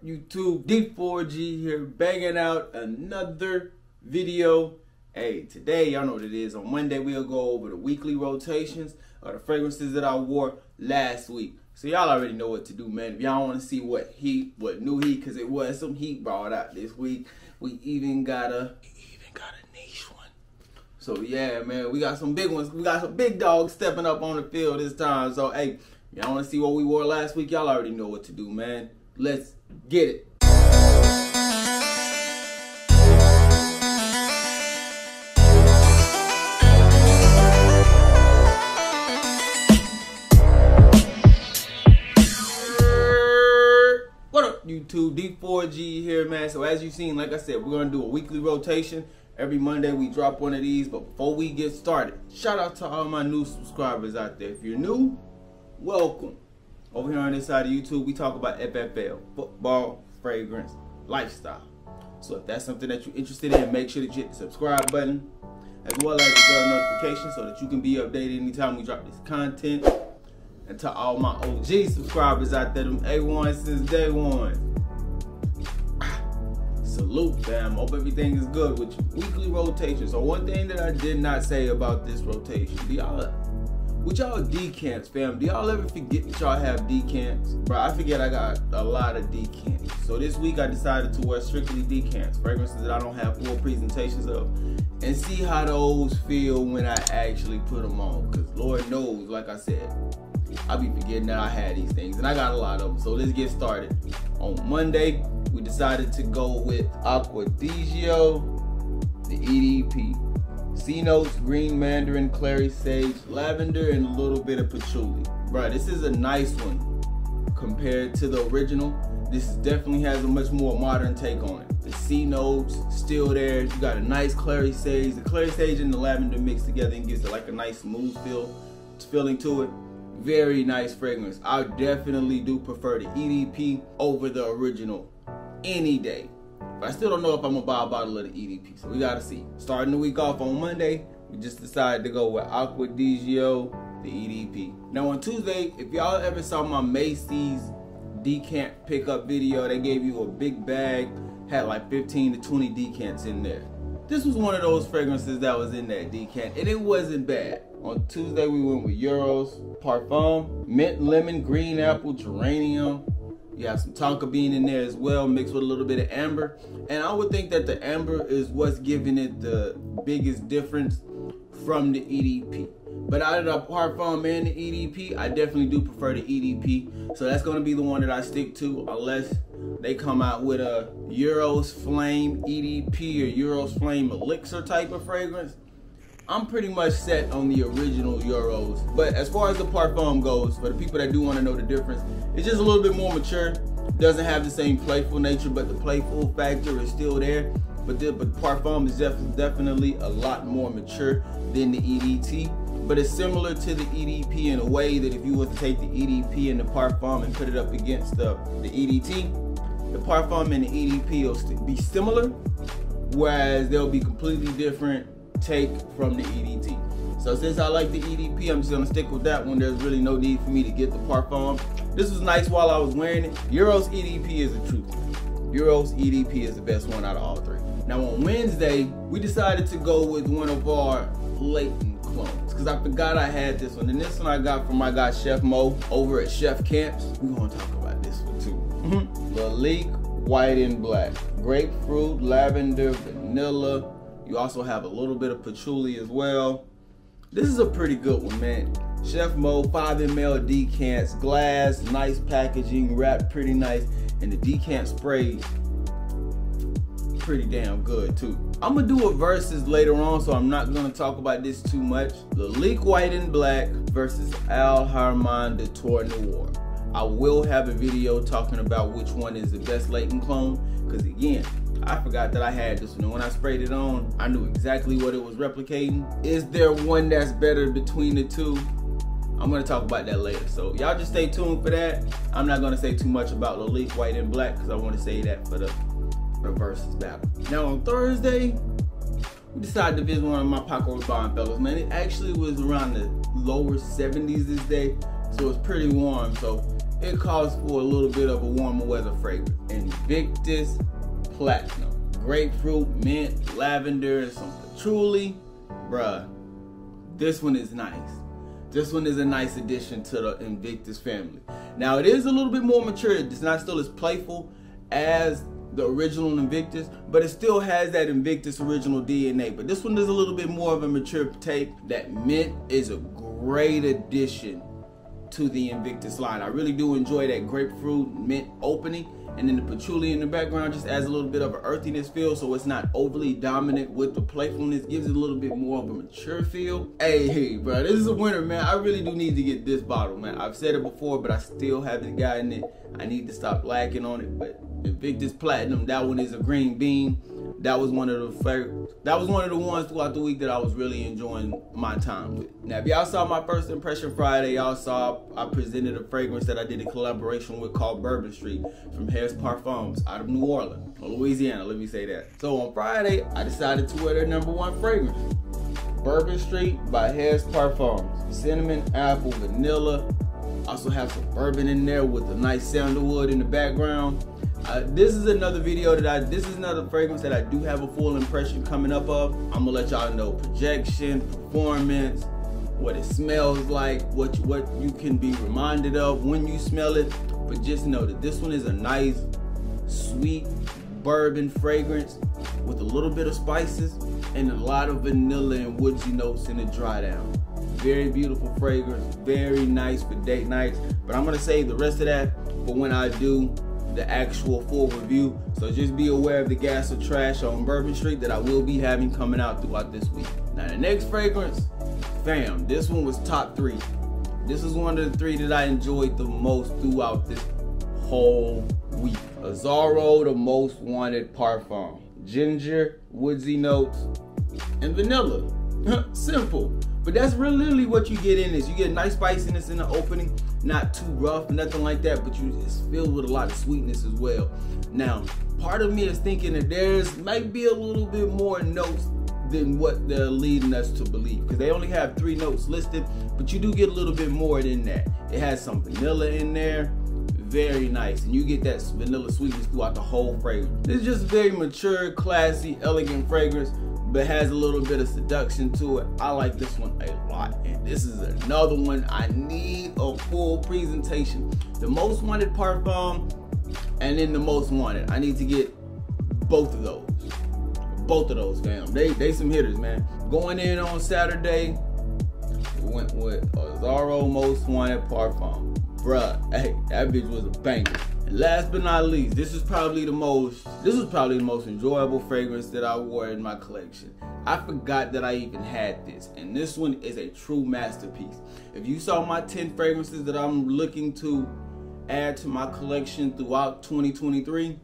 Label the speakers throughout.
Speaker 1: YouTube? D4G here, banging out another video. Hey, today, y'all know what it is. On Monday, we'll go over the weekly rotations of the fragrances that I wore last week. So y'all already know what to do, man. If y'all want to see what new heat, because it was some heat brought out this week. We even got a niche one. So yeah, man, we got some big ones. We got some big dogs stepping up on the field this time. So hey, y'all want to see what we wore last week? Y'all already know what to do, man. Let's get it. What up, YouTube? D4G here, man. So as you've seen, like I said, we're going to do a weekly rotation. Every Monday we drop one of these. But before we get started, shout out to all my new subscribers out there. If you're new, welcome. Over here on this side of YouTube, we talk about FFL, football, fragrance, lifestyle. So if that's something that you're interested in, make sure that you hit the subscribe button, as well as the bell notification, so that you can be updated anytime we drop this content. And to all my OG subscribers out there, them A1 since day one, salute, fam. Hope everything is good with your weekly rotation. So one thing that I did not say about this rotation, with y'all decants, fam, do y'all ever forget that y'all have decants? Bro, I forget I got a lot of decants. So this week I decided to wear strictly decants, fragrances that I don't have full presentations of, and see how those feel when I actually put them on. Because Lord knows, like I said, I be forgetting that I had these things, and I got a lot of them. So let's get started. On Monday, we decided to go with Aquadigio, the EDP. C notes, green mandarin, clary sage, lavender, and a little bit of patchouli. Bruh, this is a nice one compared to the original. This definitely has a much more modern take on it. The C notes still there. You got a nice clary sage. The clary sage and the lavender mix together and gives it like a nice smooth feeling to it. Very nice fragrance. I definitely do prefer the EDP over the original any day. But I still don't know if I'm gonna buy a bottle of the EDP, so we gotta see. Starting the week off on Monday, we just decided to go with Aquadigio, the EDP. Now on Tuesday, if y'all ever saw my Macy's decant pickup video, they gave you a big bag, had like 15 to 20 decants in there. This was one of those fragrances that was in that decant, and it wasn't bad. On Tuesday, we went with Euros Parfum, mint lemon, green apple, geranium. You have some tonka bean in there as well, mixed with a little bit of amber. And I would think that the amber is what's giving it the biggest difference from the EDP. But out of the Parfum and the EDP, I definitely do prefer the EDP. So that's gonna be the one that I stick to, unless they come out with a Euros Flame EDP or Euros Flame Elixir type of fragrance. I'm pretty much set on the original Euros. But as far as the Parfum goes, for the people that do want to know the difference, it's just a little bit more mature. Doesn't have the same playful nature, but the playful factor is still there. But Parfum is definitely a lot more mature than the EDT. But it's similar to the EDP in a way that if you were to take the EDP and the Parfum and put it up against the EDT, the Parfum and the EDP will be similar, whereas they'll be completely different take from the EDT. So since I like the EDP, I'm just gonna stick with that one. There's really no need for me to get the Parfum. This was nice while I was wearing it. Euros EDP is the truth. Euros EDP is the best one out of all three. Now on Wednesday, we decided to go with one of our Layton clones, because I forgot I had this one. And this one I got from my guy Chef Mo over at Chef Camps. We're gonna talk about this one too. Blanc, white and black. Grapefruit, lavender, vanilla. You also have a little bit of patchouli as well. This is a pretty good one, man. Chef Mo, 5 ml decants, glass, nice packaging, wrapped pretty nice, and the decant sprays pretty damn good too. I'm gonna do a versus later on, so I'm not gonna talk about this too much. Blanc, white and black versus Al Harman de Tour Noir. I will have a video talking about which one is the best Layton clone, because again, I forgot that I had this one, and when I sprayed it on, I knew exactly what it was replicating. Is there one that's better between the two? I'm gonna talk about that later, so y'all just stay tuned for that. I'm not gonna say too much about Blanc, white and black, because I want to say that for the versus battle. Now on Thursday, we decided to visit one of my Paco Rabanne fellas, man. It actually was around the lower 70s this day, so it's pretty warm. So it calls for a little bit of a warmer weather fragrance. Invictus Platinum. Grapefruit, mint, lavender, and some patchouli. Bruh, this one is nice. This one is a nice addition to the Invictus family. Now, it is a little bit more mature. It's not still as playful as the original Invictus, but it still has that Invictus original DNA. But this one is a little bit more of a mature take. That mint is a great addition to the Invictus line. I really do enjoy that grapefruit mint opening, and then the patchouli in the background just adds a little bit of an earthiness feel, so it's not overly dominant with the playfulness. Gives it a little bit more of a mature feel. Hey, bro, this is a winner, man. I really do need to get this bottle, man. I've said it before, but I still haven't gotten it. I need to stop lacking on it. But Invictus Platinum, that one is a green bean. That was one of the ones throughout the week that I was really enjoying my time with. Now, if y'all saw my first impression Friday, y'all saw I presented a fragrance that I did a collaboration with called Bourbon Street from Harris Parfums out of New Orleans, or Louisiana, let me say that. So on Friday, I decided to wear their #1 fragrance, Bourbon Street by Harris Parfums. Cinnamon, apple, vanilla. Also have some bourbon in there with a nice sandalwood in the background. This is another fragrance that I do have a full impression coming up of. I'm gonna let y'all know projection, performance, what it smells like, what you can be reminded of when you smell it. But just know that this one is a nice, sweet bourbon fragrance with a little bit of spices and a lot of vanilla and woodsy notes in the dry down. Very beautiful fragrance, very nice for date nights. But I'm gonna save the rest of that for when I do the actual full review. So just be aware of the gas or trash on Bourbon Street that I will be having coming out throughout this week. Now the next fragrance, fam, this one was top 3. This is one of the 3 that I enjoyed the most throughout this whole week. Azzaro, the Most Wanted Parfum. Ginger, woodsy notes, and vanilla. Simple. But that's really what you get in this. You get nice spiciness in the opening, not too rough, nothing like that, but it's filled with a lot of sweetness as well. Now, part of me is thinking that there's might be a little bit more notes than what they're leading us to believe, because they only have 3 notes listed, but you do get a little bit more than that. It has some vanilla in there, very nice, and you get that vanilla sweetness throughout the whole fragrance. It's just a very mature, classy, elegant fragrance, but has a little bit of seduction to it. I like this one a lot, and this is another one I need a full presentation. The Most Wanted Parfum, and then the Most Wanted. I need to get both of those. Both of those, fam. They some hitters, man. Going in on Saturday, we went with Azzaro Most Wanted Parfum. Bruh, hey, that bitch was a banger. And last but not least, this was probably the most enjoyable fragrance that I wore in my collection. I forgot that I even had this, and this one is a true masterpiece. If you saw my 10 fragrances that I'm looking to add to my collection throughout 2023,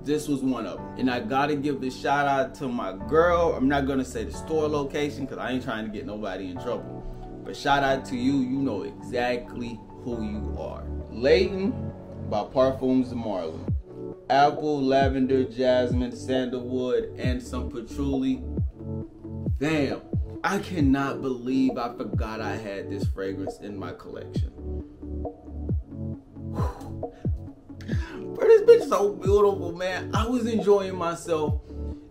Speaker 1: this was one of them. And I gotta give the shout out to my girl. I'm not gonna say the store location because I ain't trying to get nobody in trouble. But shout out to you, you know exactly who you are. Layton by Parfums de Marly. Apple, lavender, jasmine, sandalwood, and some patchouli. Damn, I cannot believe I forgot I had this fragrance in my collection. Bro, this bitch is so beautiful, man. I was enjoying myself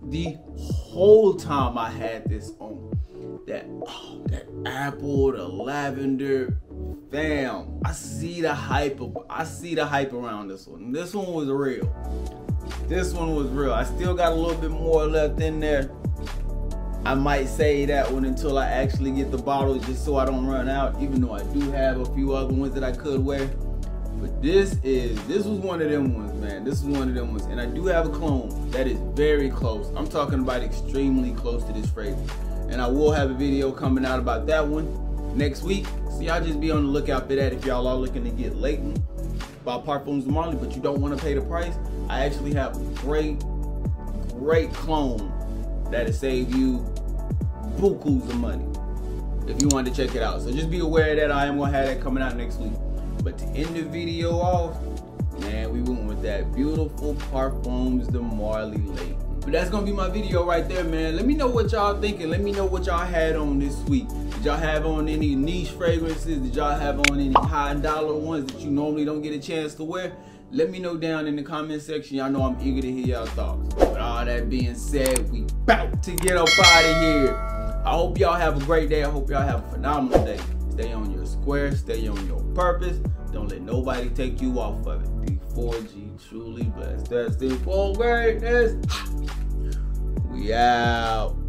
Speaker 1: the whole time I had this on. That apple, the lavender, fam. I see the hype around this one. This one was real. This one was real. I still got a little bit more left in there. I might save that one until I actually get the bottle, just so I don't run out, even though I do have a few other ones that I could wear. But this was one of them ones, man. This is one of them ones. And I do have a clone that is very close. I'm talking about extremely close to this fragrance. And I will have a video coming out about that one next week. So y'all just be on the lookout for that if y'all are looking to get Layton by Parfums de Marly, but you don't want to pay the price. I actually have a great clone that'll save you bukus of money if you want to check it out. So just be aware of that. I am going to have that coming out next week. But to end the video off, man, we went with that beautiful Parfums de Marly Layton. But that's gonna be my video right there, man. Let me know what y'all thinking. Let me know what y'all had on this week. Did y'all have on any niche fragrances? Did y'all have on any high dollar ones that you normally don't get a chance to wear? Let me know down in the comment section. Y'all know I'm eager to hear y'all thoughts. With all that being said, we about to get up out of here. I hope y'all have a great day. I hope y'all have a phenomenal day. Stay on your square, stay on your purpose. Don't let nobody take you off of it. D4G truly blessed. That's the full greatness. We out.